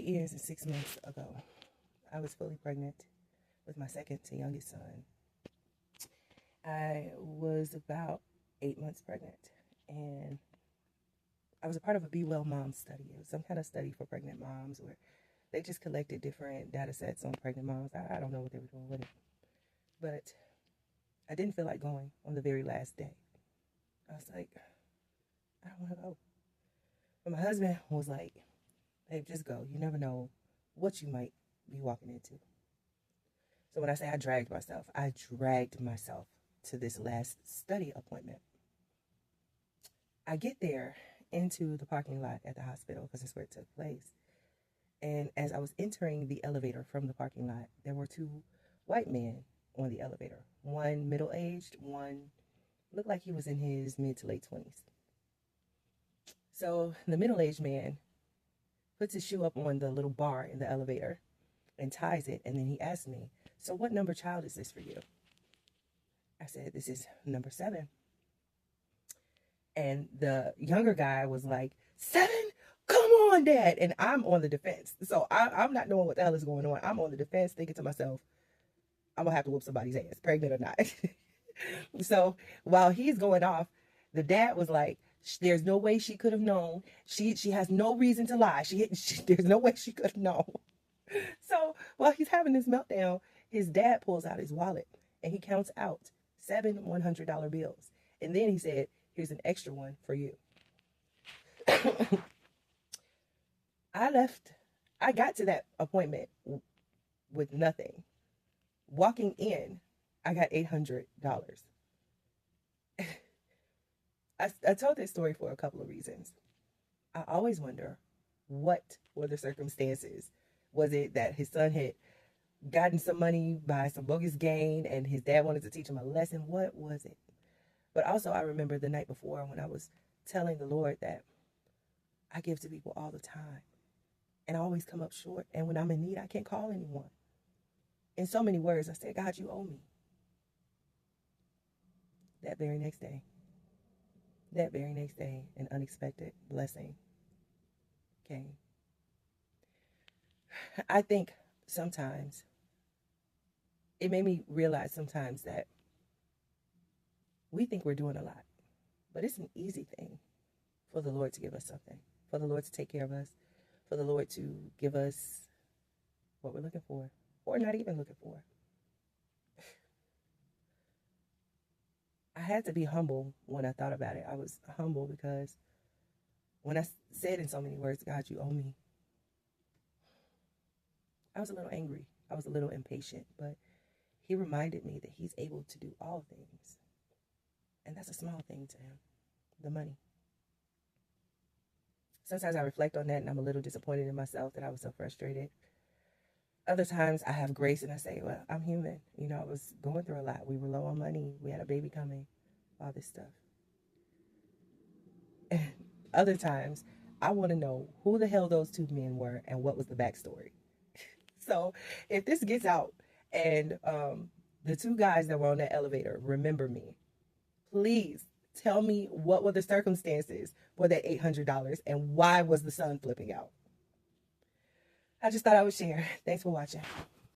8 years and 6 months ago, I was fully pregnant with my second to youngest son. I was about 8 months pregnant, and I was a part of a Be Well Mom study. It was some kind of study for pregnant moms where they just collected different data sets on pregnant moms. I don't know what they were doing with it, but I didn't feel like going on the very last day. I was like, I don't want to go. But my husband was like, babe, just go. You never know what you might be walking into. So when I say I dragged myself to this last study appointment. I get there into the parking lot at the hospital because that's where it took place. And as I was entering the elevator from the parking lot, there were two white men on the elevator. One middle-aged, one looked like he was in his mid to late 20s. So the middle-aged man puts his shoe up on the little bar in the elevator and ties it. And then he asked me, so what number child is this for you? I said, this is number 7. And the younger guy was like, 7? Come on, Dad. And I'm on the defense. So I'm not knowing what the hell is going on. I'm on the defense thinking to myself, I'm going to have to whoop somebody's ass, pregnant or not. So while he's going off, the dad was like, there's no way she could have known. She has no reason to lie. There's no way she could have known. So while he's having this meltdown, his dad pulls out his wallet and he counts out 7 $100 bills. And then he said, here's an extra one for you. I got to that appointment with nothing. Walking in, I got $800. I told this story for a couple of reasons. I always wonder, what were the circumstances? Was it that his son had gotten some money by some bogus gain and his dad wanted to teach him a lesson? What was it? But also I remember the night before when I was telling the Lord that I give to people all the time and I always come up short. And when I'm in need, I can't call anyone. In so many words, I said, God, you owe me. That very next day, an unexpected blessing came. I think sometimes it made me realize sometimes that we think we're doing a lot, but it's an easy thing for the Lord to give us something, for the Lord to take care of us, for the Lord to give us what we're looking for or not even looking for. I had to be humble when I thought about it. I was humble because when I said in so many words, God, you owe me, I was a little angry. I was a little impatient, but he reminded me that he's able to do all things. And that's a small thing to him, the money. Sometimes I reflect on that and I'm a little disappointed in myself that I was so frustrated. Other times I have grace and I say, well, I'm human. You know, I was going through a lot. We were low on money. We had a baby coming, all this stuff. And other times I want to know who the hell those two men were and what was the backstory. So if this gets out and the two guys that were on that elevator remember me, please tell me what were the circumstances for that $800 and why was the sun flipping out? I just thought I would share. Thanks for watching.